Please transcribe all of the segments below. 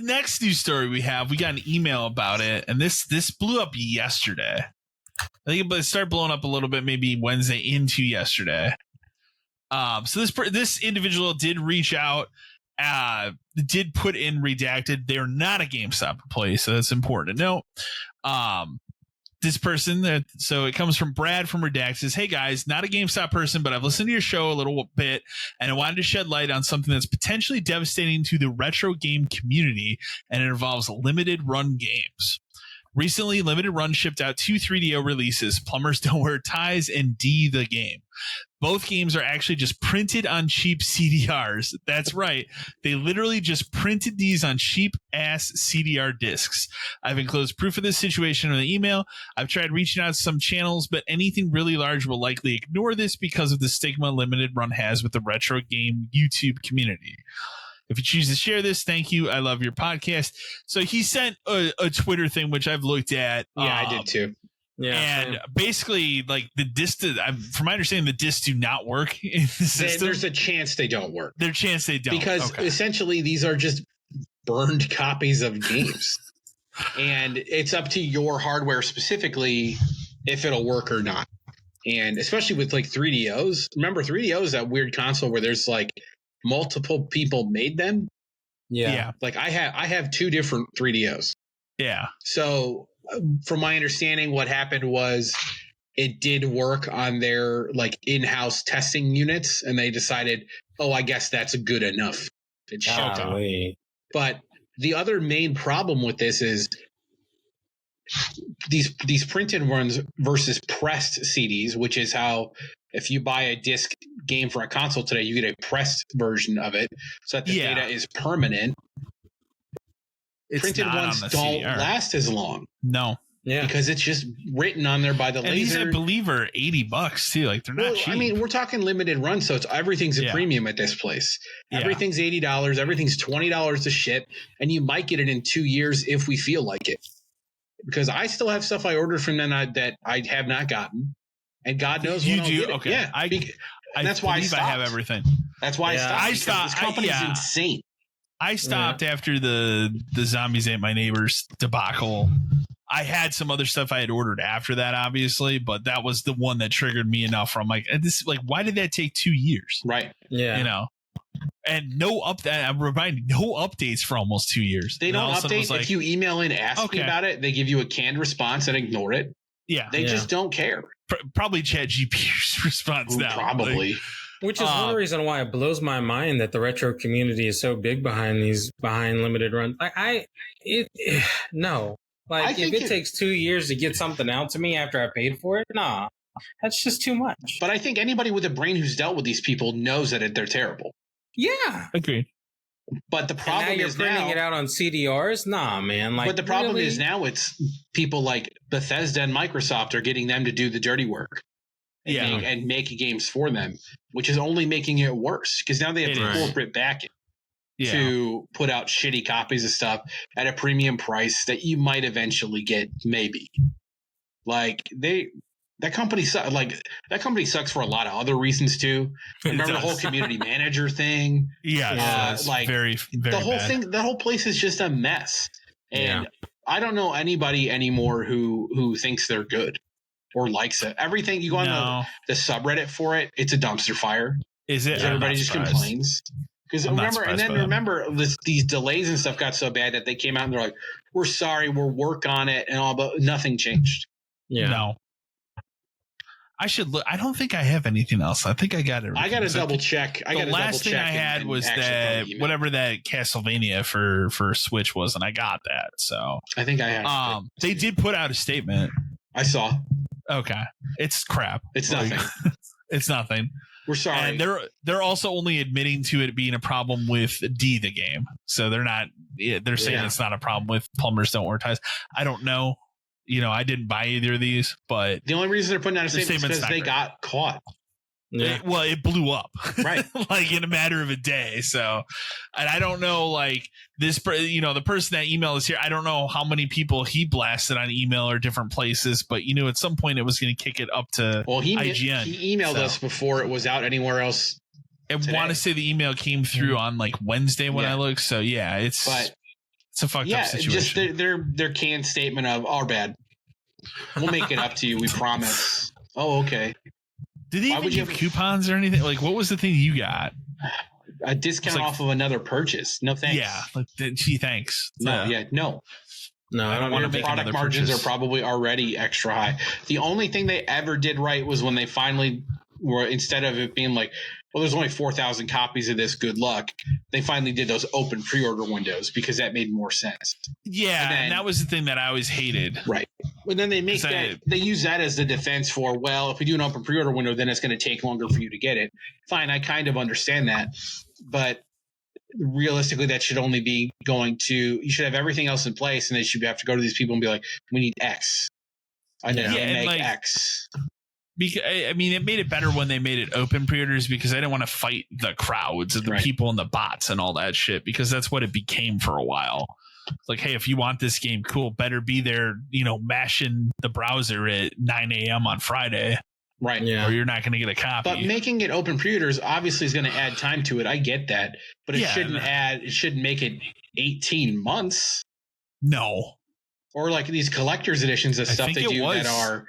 next news story we got an email about it, and this blew up yesterday. I think it started blowing up a little bit, maybe Wednesday into yesterday. So this individual did reach out, did put in redacted. They're not a GameStop employee, so that's important to note. This person, so it comes from Brad from Redacted, says, "Hey guys, not a GameStop person, but I've listened to your show a little bit, and I wanted to shed light on something that's potentially devastating to the retro game community, and it involves limited run games. Recently, Limited Run shipped out 2 3DO releases, Plumbers Don't Wear Ties and D the Game. Both games are actually just printed on cheap CDRs. That's right. They literally just printed these on cheap ass CDR discs. I've enclosed proof of this situation in the email. I've tried reaching out to some channels, but anything really large will likely ignore this because of the stigma Limited Run has with the retro game YouTube community. If you choose to share this, thank you. I love your podcast." So he sent a Twitter thing, which I've looked at. Yeah, I did too. Yeah, and basically, like the disc, from my understanding, the discs do not work in the system. There's a chance they don't work. There's a chance they don't. Because essentially these are just burned copies of games. And it's up to your hardware specifically if it'll work or not. And especially with like 3DOs. Remember, 3DO is that weird console where there's like multiple people made them. Yeah. Like I have 2 different 3DOs. Yeah. So from my understanding, what happened was it did work on their like in-house testing units, and they decided, oh, I guess that's good enough. It's showtime. But the other main problem with this is these printed runs versus pressed CDs, which is how if you buy a disc game for a console today, you get a pressed version of it so that the data is permanent. Printed ones don't last as long. No. Yeah. Because it's just written on there by the laser. These, I believe, are $80 too. Like they're not cheap. I mean, we're talking limited run, so everything's a premium at this place. Everything's $80, everything's $20 to ship, and you might get it in 2 years if we feel like it. Because I still have stuff I ordered from them that I have not gotten, and God knows when I'll get it. Okay. Yeah, that's why I stopped. I have everything. That's why I stopped. This company's insane. I stopped after the Zombies Ate My Neighbors debacle. I had some other stuff I had ordered after that, obviously, but that was the one that triggered me enough. From like, this, like, why did that take 2 years? Right. Yeah. You know, and no update. I'm reminding no updates for almost 2 years. They don't update. Like, if you email in asking about it, they give you a canned response and ignore it. Yeah. They just don't care. Probably ChatGPT's response now. Probably. Like, which is one reason why it blows my mind that the retro community is so big behind limited runs. No. Like, if it takes 2 years to get something out to me after I paid for it, nah, that's just too much. But I think anybody with a brain who's dealt with these people knows that they're terrible. Yeah. Agreed. But the problem is now you're printing it out on CDRs? Nah, man. Like, but the problem is now it's people like Bethesda and Microsoft are getting them to do the dirty work. And make games for them, which is only making it worse because now they have the corporate backing to put out shitty copies of stuff at a premium price that you might eventually get, maybe. Like that company sucks for a lot of other reasons too. Remember the whole community manager thing? Like very, very the whole bad. thing. The whole place is just a mess, and I don't know anybody anymore who thinks they're good. Or likes it. Everything you go on the subreddit for it, it's a dumpster fire. Is it? Everybody just complains. Because remember, these delays and stuff got so bad that they came out and they're like, "We're sorry, we'll work on it," and all, but nothing changed. Yeah. No. I should look. I don't think I have anything else. I think I got it. I got to double check. The last thing I had was that whatever that Castlevania for Switch was, and I got that. So I think I had. They did put out a statement. I saw. Okay, it's crap. It's nothing. It's nothing. We're sorry. And they're also only admitting to it being a problem with D the game. So they're not. They're saying it's not a problem with Plumbers Don't Wear Ties. I don't know. You know, I didn't buy either of these, but the only reason they're putting out a statement is because they got caught. Yeah. It blew up, right? Like in a matter of a day. So, and I don't know, like this, the person that emailed us here, I don't know how many people he blasted on email or different places, but at some point it was going to kick it up to IGN. He emailed us before it was out anywhere else. I want to say the email came through on like Wednesday when I looked. So it's It's a fucked up situation. Just their canned statement of our bad. We'll make it up to you. We promise. Oh, okay. Did they even give coupons or anything? Like, what was the thing you got? A discount off of another purchase. No thanks. Yeah. Gee, thanks. No. No, I don't want to make product margins are probably already extra high. The only thing they ever did right was when they finally were, instead of it being like, well, there's only 4,000 copies of this, good luck, they finally did those open pre-order windows because that made more sense. Yeah, and that was the thing that I always hated. Right. But then they make they use that as the defense for, well, if we do an open pre-order window, then it's going to take longer for you to get it. Fine, I kind of understand that. But realistically, that should only be you should have everything else in place, and they should have to go to these people and be like, we need X. I know make X. Because, I mean, it made it better when they made it open pre-orders because I didn't want to fight the crowds and the people and the bots and all that shit, because that's what it became for a while. It's like, hey, if you want this game, cool, better be there, mashing the browser at 9 a.m. on Friday. Right. Yeah. Or you're not going to get a copy. But making it open pre-orders obviously is going to add time to it. I get that. But it shouldn't make it 18 months. No. Or like these collector's editions of stuff they do that are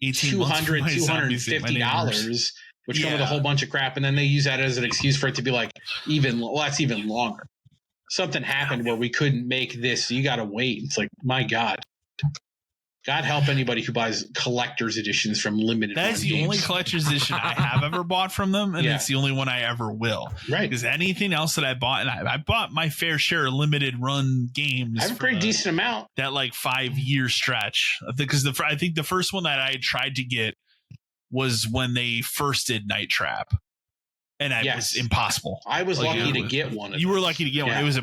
$200, $250, which come with a whole bunch of crap, and then they use that as an excuse for it to be like that's even longer. Something happened where we couldn't make this, so you got to wait. It's like, my God. God help anybody who buys collector's editions from limited. That's the only collector's edition I have ever bought from them, and it's the only one I ever will. Right. Because anything else that I bought, and I bought my fair share of limited run games. I have a pretty decent amount. That 5-year stretch. Because I think the first one that I tried to get was when they first did Night Trap. And it was impossible. I was lucky to get one. You were lucky to get one. It was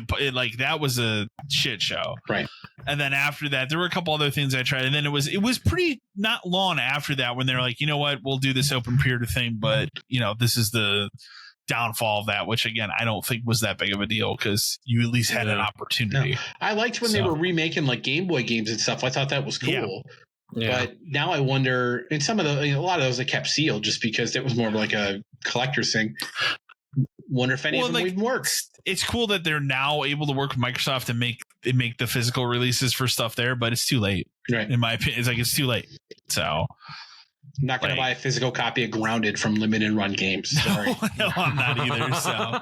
that was a shit show. Right. And then after that, there were a couple other things I tried. And then it was pretty not long after that when they're like, you know what, we'll do this open pre-order thing. But, this is the downfall of that, which, again, I don't think was that big of a deal because you at least had an opportunity. No. I liked when they were remaking Game Boy games and stuff. I thought that was cool. Yeah. But now I wonder, and some of a lot of those I kept sealed just because it was more of like a collector's thing. Wonder if any of them even work. It's cool that they're now able to work with Microsoft and make the physical releases for stuff there, but it's too late. Right. In my opinion, it's too late. So I'm not going to buy a physical copy of Grounded from limited run games. Sorry. No, I'm not either. So,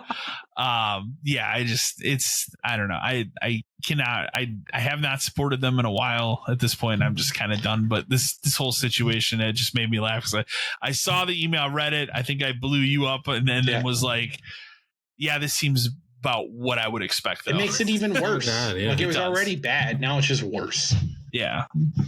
I don't know. I cannot. I have not supported them in a while. At this point, I'm just kind of done. But this whole situation, it just made me laugh because I saw the email, I read it. I think I blew you up, and then it was like, yeah, this seems about what I would expect. Though. It makes it even worse. It was already bad. Now it's just worse. Yeah.